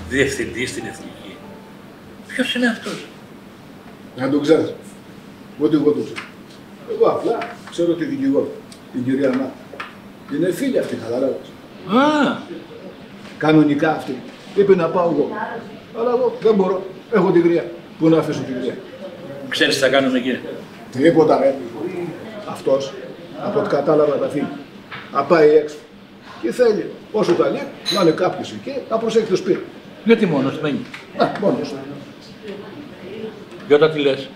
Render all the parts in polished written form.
Διευθυντής στην Εθνική. Ποιος είναι αυτός? Να τον ξέρεις. Ό,τι εγώ το ξέρω. Εγώ απλά ξέρω τη δικηγόρο, την κυρία Μάτα. Είναι φίλη αυτή, καταλάβεις. Α! Κανονικά αυτή. Είπε να πάω εγώ. Αλλά εγώ δεν μπορώ. Έχω τη γριά. Πού να αφήσω τη γριά. Ξέρεις τι θα κάνουμε εκεί? Τίποτα ρε. Αυτός, από ό,τι κατάλαβα θα φύγει. Να πάει έξω. Και θέλει, όσο τα λέει, να είναι κάποιος εκεί, να προσέχει το σπίτι. Γιατί μόνος μένει? Μόνος του. Γιώτα τι λες?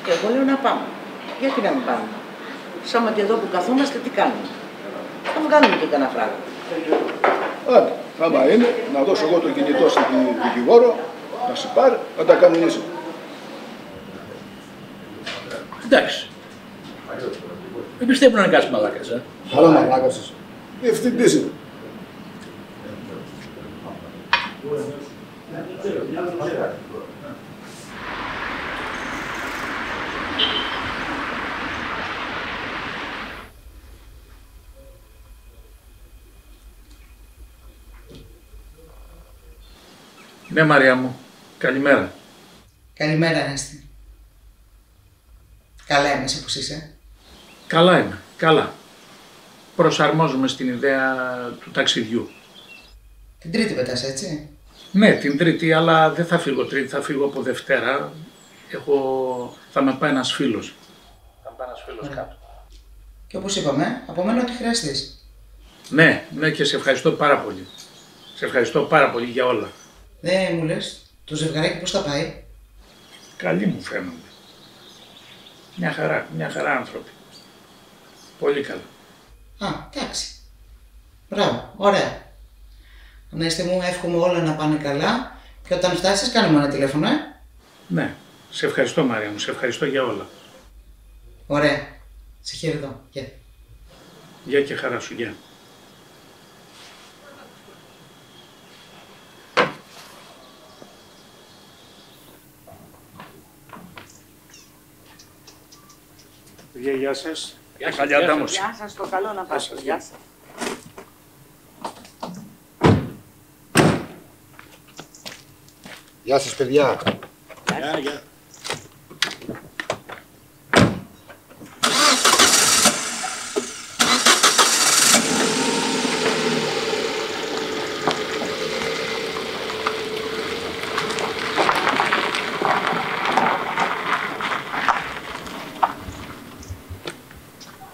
Εγώ λέω να πάμε. Γιατί να μην πάμε? Σάματι εδώ που καθόμαστε τι κάνουμε? Θα βγάλουμε και κανένα φράγκο. Άντε, άμα είναι, να δώσω εγώ το κινητό στην δικηγόρο, να σε πάρει, να τα κανονίσει. Εντάξει. Δεν πιστεύω να είναι κάτι μαλάκας, Καλά μαλάκας είσαι. Διευθυντής είναι. Ναι, Μαρία μου. Καλημέρα. Καλημέρα, Ανέστη. Καλά είμαι, εσύ πώς είσαι? Καλά είμαι. Καλά. Προσαρμόζομαι στην ιδέα του ταξιδιού. Την Τρίτη πετάς, έτσι? Ναι, την Τρίτη, αλλά δεν θα φύγω Τρίτη, θα φύγω από Δευτέρα. Θα με πάει ένας φίλος. Θα με πάει ένας φίλος κάτω. Και όπως είπαμε, από μένα ό,τι χρειαστείς. Ναι, και σε ευχαριστώ πάρα πολύ. Σε ευχαριστώ πάρα πολύ για όλα. Δεν μου λες, το ζευγαράκι πώς θα πάει? Καλοί μου φαίνονται. Μια χαρά άνθρωποι. Πολύ καλά. Α, εντάξει. Μπράβο, ωραία. Ανέστη μου, εύχομαι όλα να πάνε καλά και όταν φτάσεις κάνε μου ένα τηλέφωνο, Ναι, σε ευχαριστώ Μαρία μου, σε ευχαριστώ για όλα. Ωραία. Σε χαιρετώ. Γεια. Γεια και χαρά σου, γεια. Γεια σας. Γεια σας. Γεια σας, το καλό να πάτε. Γεια σας. Γεια σας, παιδιά. Γεια.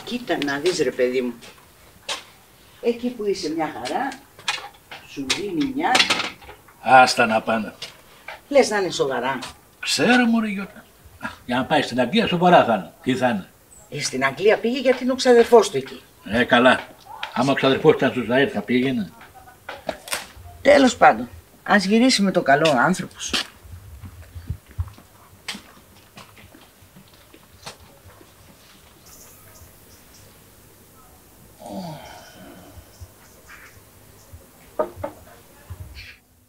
Κοίτα να δεις ρε παιδί μου. Εκεί που είσαι μια χαρά, σου δίνει μια. Άστα να πάνε. Λες να είναι σοβαρά. Ξέρω μωρέ Γιώτα. Για να πάει στην Αγγλία σοβαρά θα είναι. Τι θα είναι? Στην Αγγλία πήγε γιατί είναι ο ξαδερφός του εκεί. Καλά. Άμα ο ξαδερφός ήταν στους ΑΕΡ θα πήγαινε. Τέλος πάντων, ας γυρίσει με το καλό ο άνθρωπος.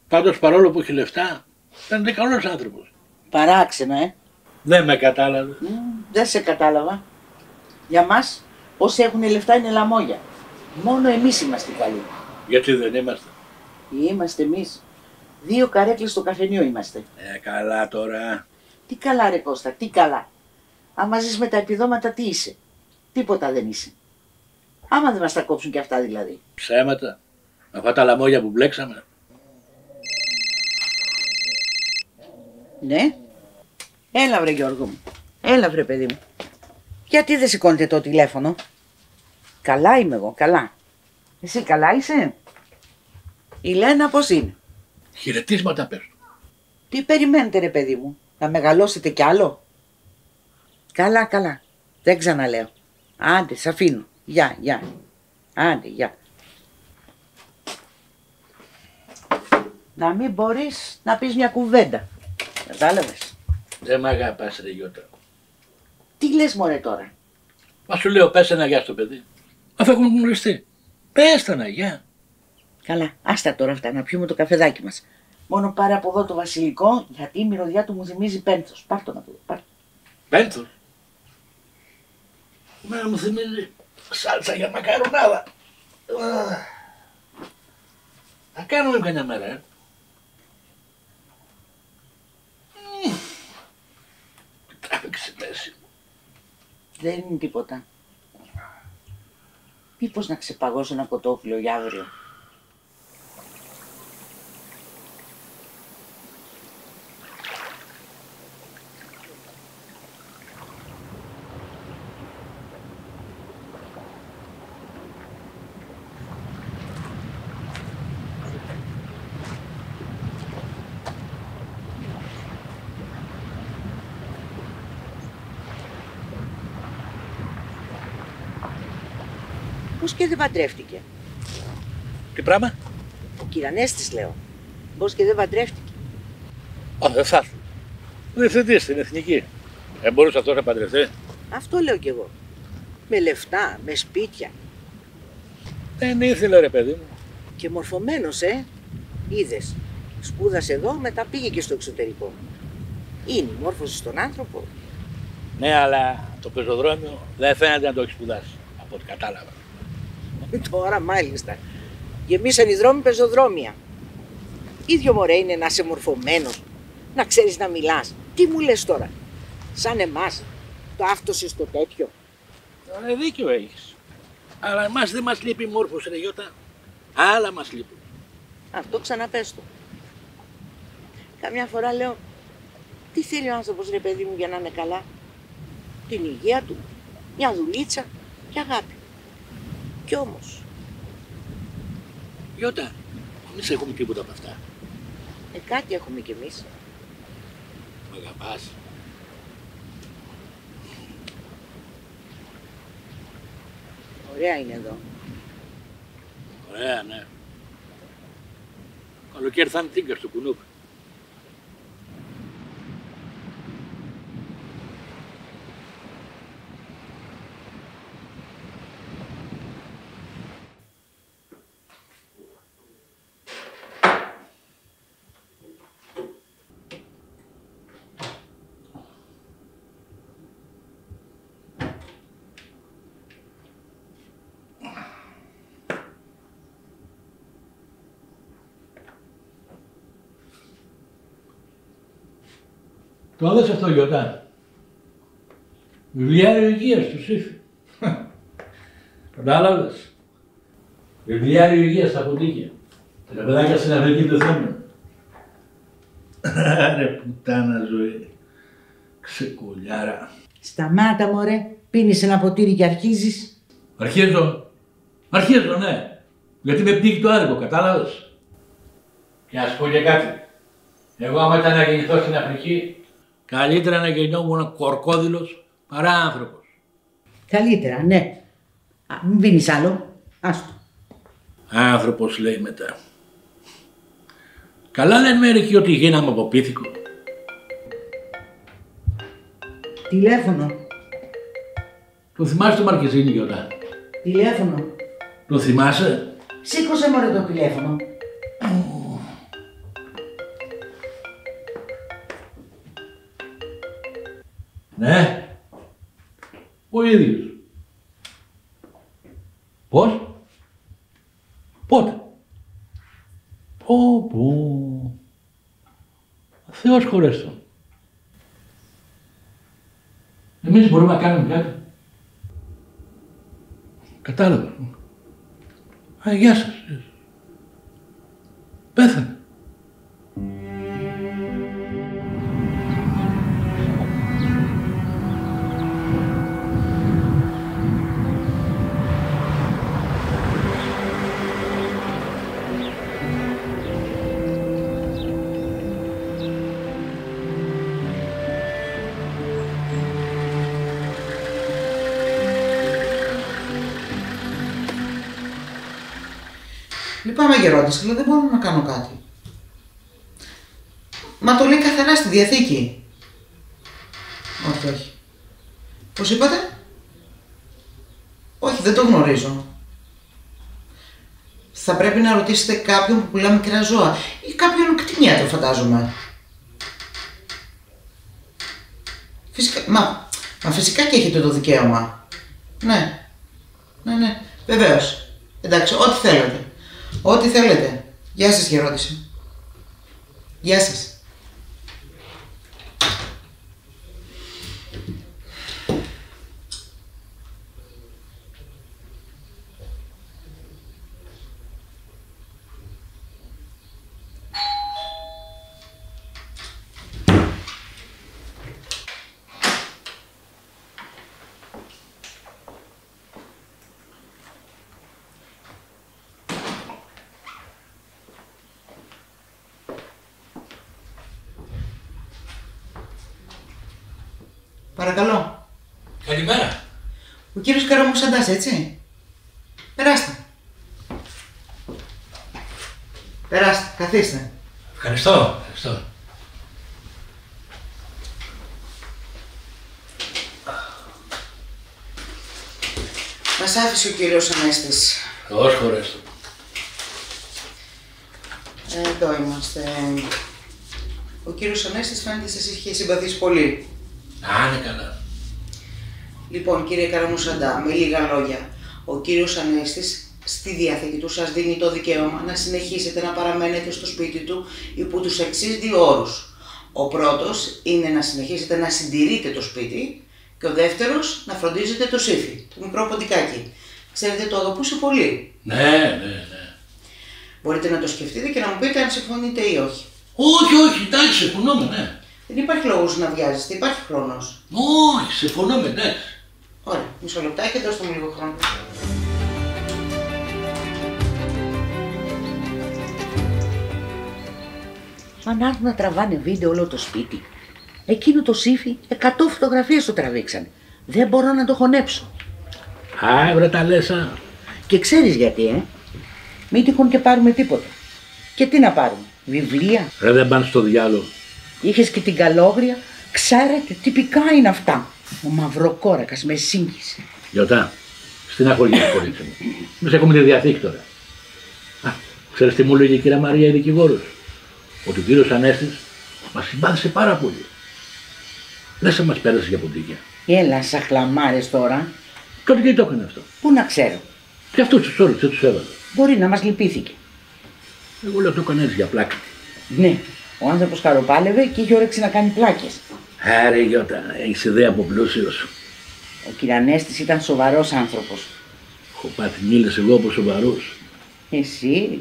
Πάντως παρόλο που έχει λεφτά, φαίνεται καλός άνθρωπος. Παράξενο, Δεν με κατάλαβε. Δεν σε κατάλαβα. Για μας, όσοι έχουν λεφτά είναι λαμόγια. Μόνο εμείς είμαστε καλοί. Γιατί δεν είμαστε? Είμαστε εμείς. 2 καρέκλες στο καφενείο είμαστε. Καλά τώρα. Τι καλά ρε Κώστα, τι καλά. Άμα ζεις με τα επιδόματα τι είσαι. Τίποτα δεν είσαι. Άμα δεν μας τα κόψουν και αυτά δηλαδή. Ψέματα. Με αυτά τα λαμόγια που μπλέξαμε. Ναι. Έλα βρε Γιώργο μου. Έλα βρε παιδί μου. Γιατί δεν σηκώνετε το τηλέφωνο. Καλά είμαι εγώ, καλά. Εσύ καλά είσαι. Η Λένα πώς είναι. Χαιρετίσματα πες. Τι περιμένετε ρε παιδί μου. Να μεγαλώσετε κι άλλο. Καλά, καλά. Δεν ξαναλέω. Άντε, σ' αφήνω. Γεια, γεια. Άντε, γεια. Να μην μπορείς να πεις μια κουβέντα. Κατάλαβες. Δεν μ' αγαπάς ρε Γιώτα. Τι λες μωρέ τώρα. Μα σου λέω πες ένα γεια στο παιδί. Αφού έχουν γνωριστεί. Πες τα ένα γεια. Καλά, άστα τώρα αυτά να πιούμε το καφεδάκι μας. Μόνο πάρε από εδώ το βασιλικό, γιατί η μυρωδιά του μου θυμίζει πένθος. Πάρ' το να πω, πάρ' το. Πένθος. Μένα μου θυμίζει σάλτσα για μακαρονάδα. Θα κάνουμε καμιά μέρα, Τράβηξε μέση. Δεν είναι τίποτα. Μήπως να ξεπαγώσω ένα κοτόπουλο για αύριο. Πώς και δεν παντρεύτηκε. Τι πράγμα? Ο Κυρανέστης λέω. Πώς και δεν παντρεύτηκε. Δεν θα έρθει. Διευθυντής στην Εθνική. Δεν μπορούσε αυτός να παντρευτεί. Αυτό λέω κι εγώ. Με λεφτά, με σπίτια. Δεν ήθελε ρε παιδί μου. Και μορφωμένος, Είδες. Σπούδασε εδώ, μετά πήγε και στο εξωτερικό. Είναι η μόρφωση στον άνθρωπο. Ναι, αλλά το πεζοδρόμιο δεν φαίνεται να το έχει σπουδάσει. Από ό,τι κατάλαβα. Τώρα μάλιστα. Γεμίσαν οι δρόμοι πεζοδρόμια. Ίδιο μωρέ είναι να είσαι μορφωμένος, να ξέρεις να μιλάς. Τι μου λες τώρα. Σαν εμάς. Το άφτωσες στο τέτοιο. Δίκιο έχεις. Αλλά εμάς δεν μας λείπει η μόρφωση ρε Γιώτα. Άλλα μας λείπουν. Αυτό ξαναπες το. Καμιά φορά λέω, τι θέλει ο άνθρωπος ρε παιδί μου για να είναι καλά. Την υγεία του, μια δουλίτσα και αγάπη. Κι όμως. Γιώτα, εμείς έχουμε τίποτα από αυτά. Κάτι έχουμε κι εμείς. Μ' αγαπάς. Ωραία είναι εδώ. Ωραία, ναι. Καλοκαίρι θα είναι τίγκα στο κουνούπι. Το δες αυτό Γιώτα. Βιβλιάριο υγείας του Σύφη. Κατάλαβες. Βιβλιάριο υγείας στα ποτίκια. Τα παιδάκια στην Αφρική πεθαίνουν. Ρε πουτάνα ζωή. Ξεκουλιάρα. Σταμάτα μωρέ, πίνεις ένα ποτήρι και αρχίζεις. Αρχίζω ναι. Γιατί με πνίγει το άδικο, κατάλαβες. Και να σου πω και κάτι. Εγώ άμα ήταν να γεννηθώ στην Αφρική, καλύτερα να γεννιόμουν κορκόδηλος παρά άνθρωπος. Καλύτερα, ναι. Μην πίνεις άλλο. Άστο. Άνθρωπος λέει μετά. Καλά λένε μερικοί ότι γίναμε από πίθηκο. Τηλέφωνο. Το θυμάσαι το Μαρκεζίνη Γιώτα. Τηλέφωνο. Το θυμάσαι. Σήκωσε μωρέ το τηλέφωνο. Ναι. Ο ίδιος. Πώς? Πότε? Πω. Θεός χωρέστον. Εμείς μπορούμε να κάνουμε κάτι. Κατάλαβα. Γεια σας. Πέθανε. Λυπάμαι γερόντες, αλλά δεν μπορώ να κάνω κάτι. Μα το λέει καθαρά στη Διαθήκη. Όχι, όχι. Πώς είπατε? Όχι, δεν το γνωρίζω. Θα πρέπει να ρωτήσετε κάποιον που πουλά μικρά ζώα ή κάποιον κτηνίατρο, φαντάζομαι. Φυσικά, μα φυσικά και έχετε το δικαίωμα. Ναι, βεβαίως. Εντάξει, ό,τι θέλετε. Ό,τι θέλετε. Γεια σας, γερόντιση. Γεια σας. Παρακαλώ. Καλημέρα. Ο κύριος Καραμουσαντάς, έτσι? Περάστε. Περάστε, καθίστε. Ευχαριστώ. Μας άφησε ο κύριος Ανέστης. Θεός χωρέστο. Εδώ είμαστε. Ο κύριος Ανέστης φαίνεται σας είχε συμπαθήσει πολύ. Να είναι καλά. Λοιπόν, κύριε Καραμουσαντά, με λίγα λόγια, ο κύριος Ανέστης στη διάθεση του σας δίνει το δικαίωμα να συνεχίσετε να παραμένετε στο σπίτι του υπό τους εξής δύο όρους. Ο πρώτος είναι να συνεχίσετε να συντηρείτε το σπίτι και ο δεύτερος να φροντίζετε το Σύφη, το μικρό ποντικάκι. Ξέρετε, το αγαπούσε πολύ. Ναι. Μπορείτε να το σκεφτείτε και να μου πείτε αν συμφωνείτε ή όχι. Όχι, εντάξει, συμφωνούμε, ναι. Δεν υπάρχει λόγος να βιάζεστε, υπάρχει χρόνος. Όχι, συμφωνούμε, ναι. Ωραία, μισό λεπτάκι, δώστε μου λίγο χρόνο. Αν έρθουν να τραβάνε βίντεο όλο το σπίτι. Εκείνο το Σύφι 100 φωτογραφίες το τραβήξανε. Δεν μπορώ να το χωνέψω. Βρε τα λες, Και ξέρεις γιατί, Μην τυχόν και πάρουμε τίποτα. Και τι να πάρουμε, βιβλία? Ρε δεν πάνε στο διάλογο. Είχες και την καλόγρια, ξέρετε, τυπικά είναι αυτά. Ο μαυροκόρακας με σύγχυσε. Γιωτά, στην αγωγή, κορίτσι μου. Εμείς έχουμε τη Διαθήκη τώρα. Ξέρεις τι μου λέγει η κυρία Μαρία η δικηγόρος? Ότι ο κύριος Ανέστης μας συμπάθησε πάρα πολύ. Δεν σε μας πέρασε για ποντίκια. Έλα, σαν χλαμάρες τώρα. Τότε γιατί το έκανε αυτό? Πού να ξέρω. Και αυτούς τους όρους δεν τους έβαλε. Μπορεί να μας λυπήθηκε. Εγώ λέω το έκανε έτσι για πλάκα. Ναι, ο άνθρωπος χαροπάλευε και είχε όρεξη να κάνει πλάκες. Άρε Γιώτα, έχεις ιδέα από πλούσιος. Ο Κυρανέστης ήταν σοβαρός άνθρωπος. Έχω πάθει μίλες εγώ από σοβαρούς. Εσύ?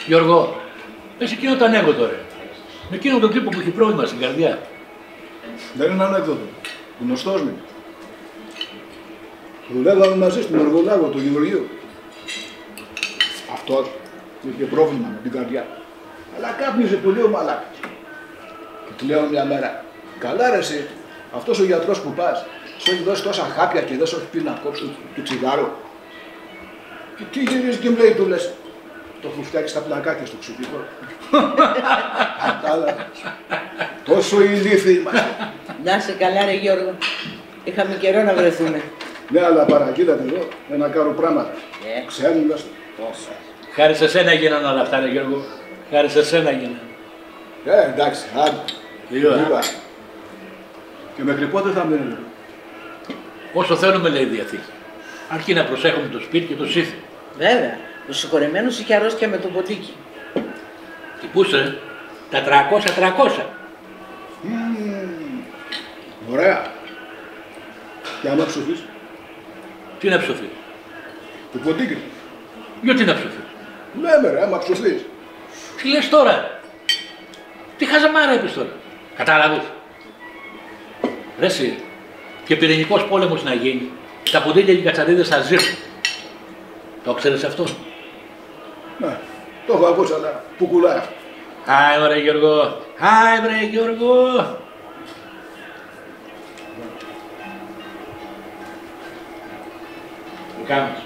Γιώργο, πες εκείνο το ανέκδοτο ρε. Με εκείνο τον τύπο που έχει πρόβλημα στην καρδιά. Δεν είναι ανέκδοτο. Γνωστός μου. Δουλεύαμε μαζί στον εργολάβο του Γεωργίου. Αυτό είχε πρόβλημα με την καρδιά. Αλλά κάπνιζε πολύ ο μαλάκας. Και του λέω μια μέρα, καλά ρε εσύ, αυτός ο γιατρός που πας, σου έχει δώσει τόσα χάπια και δεν σου έχει πει να κόψει το τσιγάρο. Και τι γυρίζει και μου λέει, του λες, το έχουν φτιάξει στα πλακάκια στο ξυπνικό. Κατάλαβες. Τόσο ηλίθιοι είμαστε. Να σε καλά ρε Γιώργο. Είχαμε καιρό να βρεθούμε. Ναι, αλλά παρακοίτατε εδώ να κάνω πράγματα. Ξένουλας. Χάρη σε σένα έγιναν όλα αυτά ρε Γιώργο. Χάρη σε σένα έγιναν. Εντάξει, άντε. Τελειώ. Και μέχρι πότε θα μείνουμε? Όσο θέλουμε, λέει η Διαθήκη. Αρκεί να προσέχουμε το σπίτι και το σύθι. Βέβαια, ο συγχωρεμένος είχε αρρώστια με το ποτίκι. Τι πούσε, τα 300-300. Ωραία. Και άμα ψωφείς? Τι να ψωφείς? Το ποτίκι. Γιατί να ψωφείς? Λέμε ρε, άμα ψωφείς. Τι λες τώρα? Τι χαζαμάρα είπες τώρα? Κατάλαβες? Ρε εσύ, και πυρηνικός πόλεμος να γίνει, τα ποντίκια και οι κατσαρίδες θα ζήσουν. Το ξέρεις αυτό? Ναι, το έχω ακούσει, αλλά που κουλάει. Άι ωραία Γιώργο, άι βρε Γιώργο. Τι κάνεις?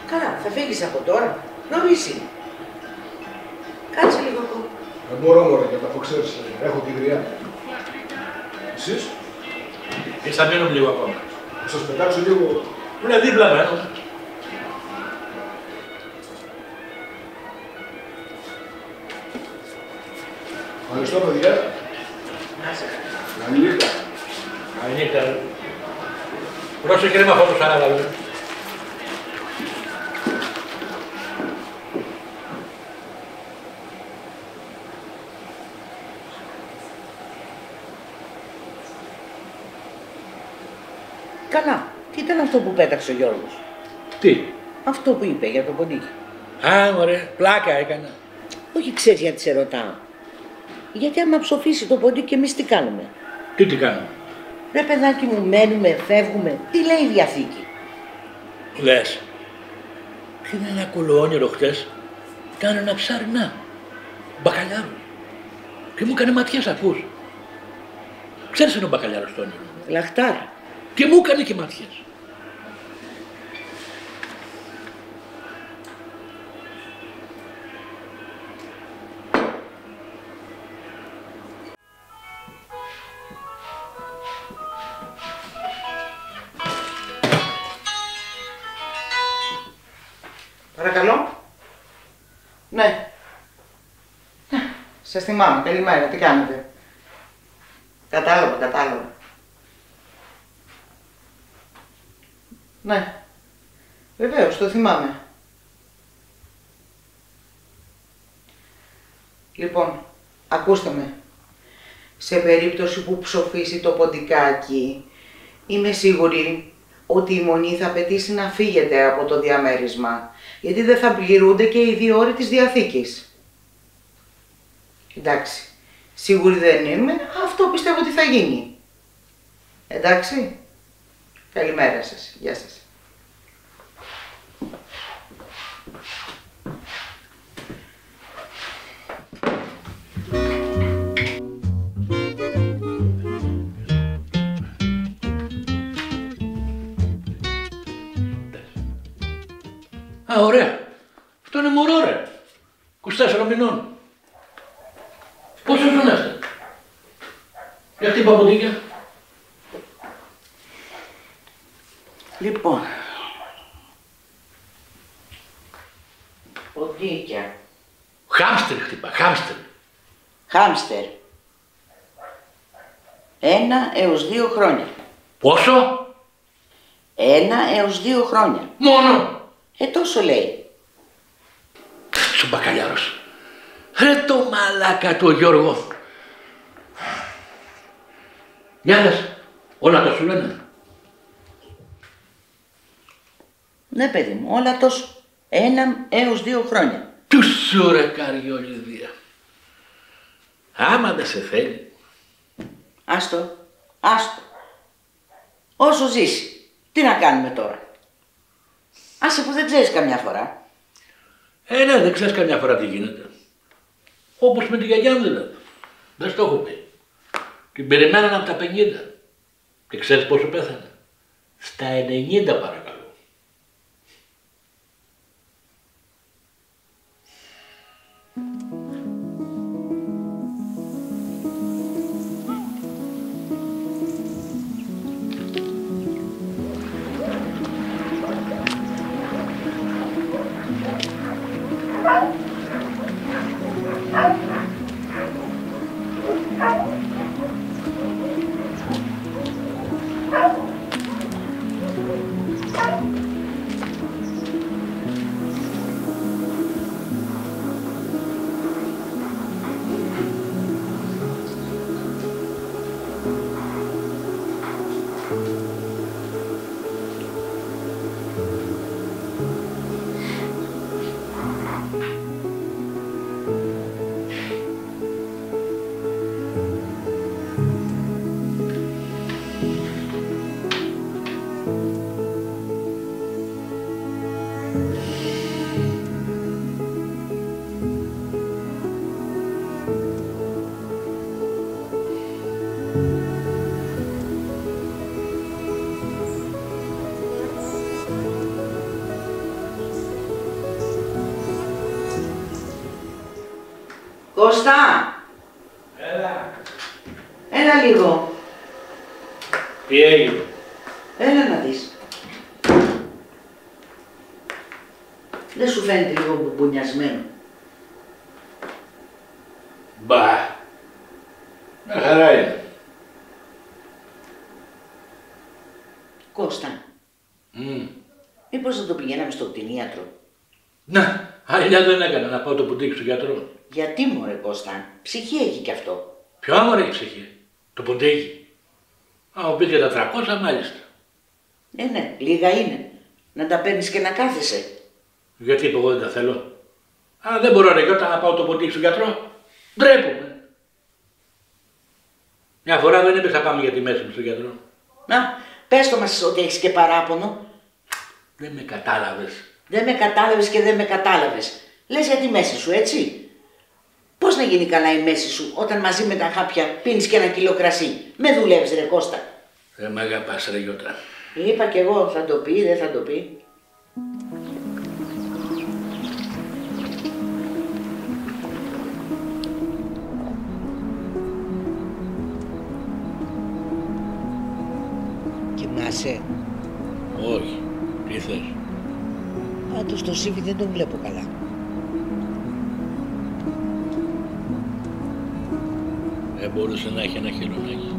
Καλά, θα φύγεις από τώρα. Νωρίς είναι. Κάτσε λίγο ακόμα. Δεν μπορώ μωρέ, γιατί αφού ξέρεις, έχω τη γριά. Εσείς? Εμείς θα μείνουμε λίγο ακόμα. Θα σας πετάξω λίγο. Που είναι δίπλα μένω. Ευχαριστώ παιδιά. Να σε καλά. Καλή νύχτα. Καλή νύχτα. Πρόσεχε ρε με αυτό το σαράβαλο. Καλά. Τι ήταν αυτό που πέταξε ο Γιώργος? Τι? Αυτό που είπε για το ποντίκι. Α, μωρέ, πλάκα έκανα. Όχι, ξέρεις γιατί σε ρωτάω. Γιατί άμα ψοφήσει το ποντίκι, εμείς τι κάνουμε? Τι κάνουμε? Ρε παιδάκι μου, μένουμε, φεύγουμε. Τι λέει η Διαθήκη? Λες. Είδα ένα κολοόνιρο χτες. Ήταν ένα ψάρινά. Μπακαλιάρο. Και μου έκανε ματιές, ακούς. Ξέρεις είναι ο μπακαλιάρος το όνειρο? Λαχτάρα. Και μου έκανε και ματιές. Παρακαλώ. Ναι. Σας θυμάμαι. Καλημέρα. Τι κάνετε? Κατάλαβα. Ναι. Βεβαίως, το θυμάμαι. Λοιπόν, ακούστε με. Σε περίπτωση που ψοφήσει το ποντικάκι, είμαι σίγουρη ότι η Μονή θα απαιτήσει να φύγετε από το διαμέρισμα, γιατί δεν θα πληρούνται και οι 2 ώρες της Διαθήκης. Εντάξει, σίγουρη δεν είμαι, αυτό πιστεύω ότι θα γίνει. Εντάξει, καλημέρα σας, γεια σας. Α, ωραία. Αυτό είναι μωρό ρε. 24 μηνών. Πόσο χρονάστε? Για χτύπα ποντίκια. Λοιπόν. Ποντίκια. Χάμστερ χτύπα, χάμστερ. Χάμστερ. 1 έως 2 χρόνια. Πόσο? 1 έως 2 χρόνια. Μόνο. Τόσο λέει. Σου μπακαλιάρος. Ρε το μαλάκα του Γιώργο. Για λες, όλα το σου λένε. Ναι παιδί μου, όλα τόσο. 1 έως 2 χρόνια. Του σου ρε καριολιδία. Άμα δεν σε θέλει. Άστο. Όσο ζήσει. Τι να κάνουμε τώρα? Άσε που δεν ξέρεις καμιά φορά. Ναι, δεν ξέρεις καμιά φορά τι γίνεται. Όπως με τη γιαγιά μου δηλαδή. Δεν στο έχω πει. Την περιμέναν από τα 50. Και ξέρεις πόσο πέθανε? Στα 90 παρακαλώ. Κώστα! Έλα. Έλα λίγο. Τι έγινε? Έλα να δεις. Δεν σου φαίνεται λίγο μπουνιασμένο? Μπα. Μια χαρά είναι. Κώστα, μήπως δεν το πηγαίναμε στο κτηνίατρο? Να, αλλιά δεν έκανα να πάω το πουτίκι στον γιατρό. Γιατί μωρέ Κώστα, ψυχή έχει κι αυτό. Ποιο άμα έχει ψυχή, το πουτίκι. Α, μου πείτε τα 300 μάλιστα. Ναι, λίγα είναι. Να τα παίρνεις και να κάθεσαι. Γιατί εγώ δεν τα θέλω. Α, δεν μπορώ ρε Γιώτα να πάω το πουτίκι στον γιατρό. Ντρέπομαι. Μια φορά δεν είπες να πάμε για τη μέση μου στον γιατρό. Να, πες το μας ότι έχεις και παράπονο. Δεν με κατάλαβες. Δεν με κατάλαβες και δεν με κατάλαβες. Λες για τη μέση σου, έτσι. Πώς να γίνει καλά η μέση σου όταν μαζί με τα χάπια πίνεις και 1 κιλό κρασί? Με δουλεύεις ρε Κώστα. Δεν μ' αγαπάς ρε Γιώτα. Είπα κι εγώ, θα το πει, δεν θα το πει. Κοιμάσαι? Όχι. Τι θες? Πάντως το Σύφη δεν τον βλέπω καλά. Δεν μπορούσε να έχει ένα χελωνάκι.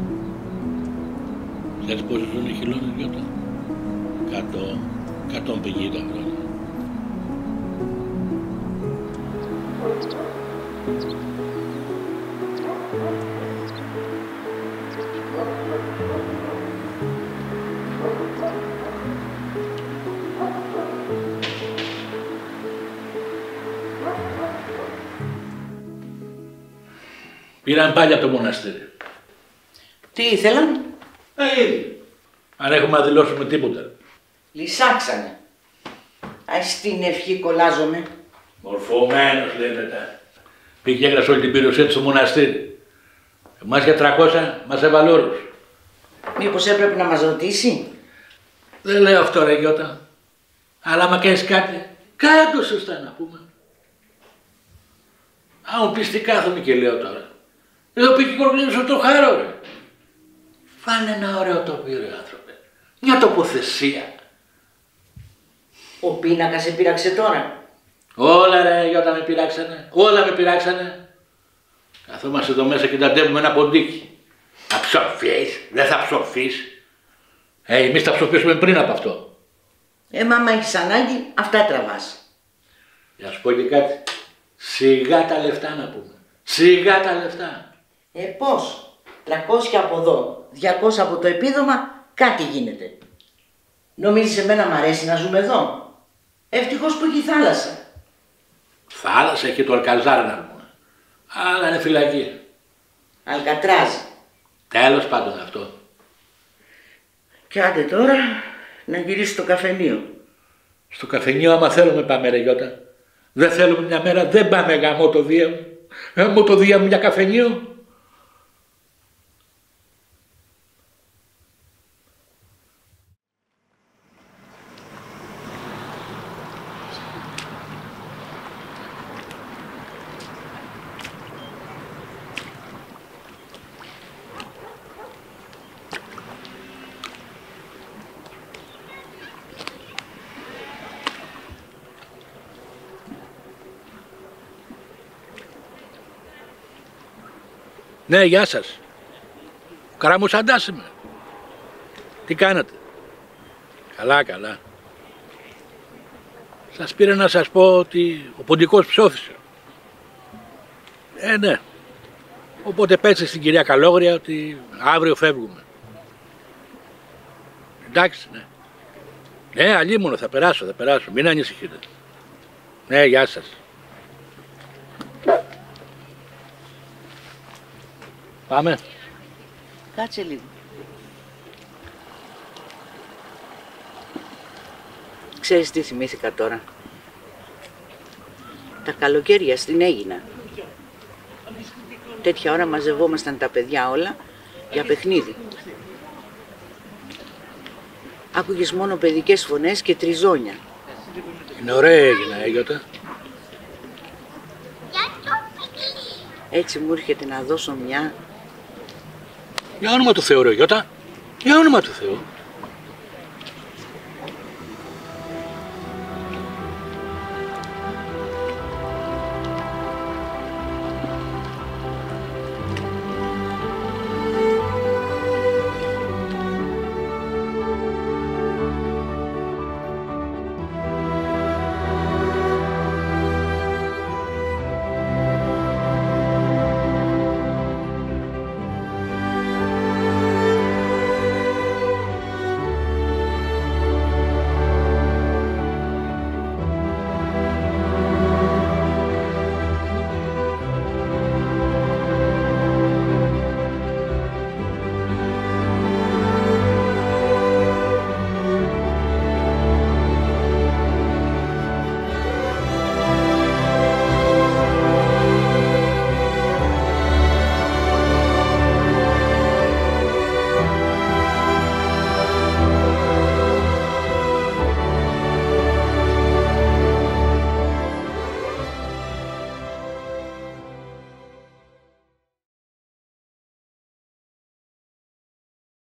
Ξέρεις πόσοι ζουν οι χελώνες Γιώτα? 150 χρόνια. Πήραν πάλι από το μοναστήρι. Τι ήθελαν? Ήδη. Αν έχουμε να δηλώσουμε τίποτα. Λυσάξανε. Ας την ευχή κολλάζομαι. Μορφωμένος λέει μετά. Πήγε έγραψε όλη την περιουσία του στο μοναστήρι. Εμάς για 300 μας έβαλε όλους. Μήπως έπρεπε να μας ρωτήσει? Δεν λέω αυτό ρε Γιώτα. Αλλά άμα κάνεις κάτι, κάτω σωστά να πούμε. Αν μου πεις τι κάθομαι και λέω τώρα. Εδώ πήγε κορκλίνος το χαρό ρε. Βάλε ένα ωραίο τοπίο ρε άνθρωπε. Μια τοποθεσία. Ο πίνακας σε πείραξε τώρα? Όλα ρε Γιώτα με πειράξανε. Όλα με πειράξανε. Καθόμαστε εδώ μέσα και ταντεύουμε ένα ποντίκι. Θα ψοφείς, δεν θα ψοφείς. Εμείς θα ψοφήσουμε πριν από αυτό. Μάμα έχεις ανάγκη, αυτά τραβάς. Για να σου πω και κάτι. Σιγά τα λεφτά να πούμε. Σιγά τα λεφτά. Πώς? 300 από εδώ, 200 από το επίδομα, κάτι γίνεται. Νομίζεις εμένα μ' αρέσει να ζούμε εδώ? Ευτυχώς που έχει θάλασσα. Θάλασσα έχει το Αλκαζάρ να πούμε. Αλλά είναι φυλακή. Αλκατράζ. Τέλος πάντων αυτό. Και άντε τώρα να γυρίσει στο καφενείο. Στο καφενείο άμα θέλουμε πάμε ρε Γιώτα. Δεν θέλουμε μια μέρα, δεν πάμε γαμώ το Δία μου. Γαμώ το Δία μου για καφενείο. Ναι, γεια σας. Ο Καραμουσαντάς είμαι. Τι κάνετε? Καλά, καλά. Σας πήρα να σας πω ότι ο ποντικός ψώφισε. Ναι. Οπότε πέτσε στην κυρία Καλόγρια ότι αύριο φεύγουμε. Εντάξει, ναι. Ναι, αλλήμωνο, θα περάσω. Μην ανησυχείτε. Ναι, γεια σας. Πάμε. Κάτσε λίγο. Ξέρεις τι θυμήθηκα τώρα? Τα καλοκαίρια στην Αίγινα. Τέτοια ώρα μαζευόμασταν τα παιδιά όλα για παιχνίδι. Άκουγες μόνο παιδικές φωνές και τριζόνια. Είναι ωραία Αίγινα, Γιώτα. Έτσι μου έρχεται να δώσω μια. Για όνομα του Θεού, ρε Γιώτα. Για όνομα του Θεού.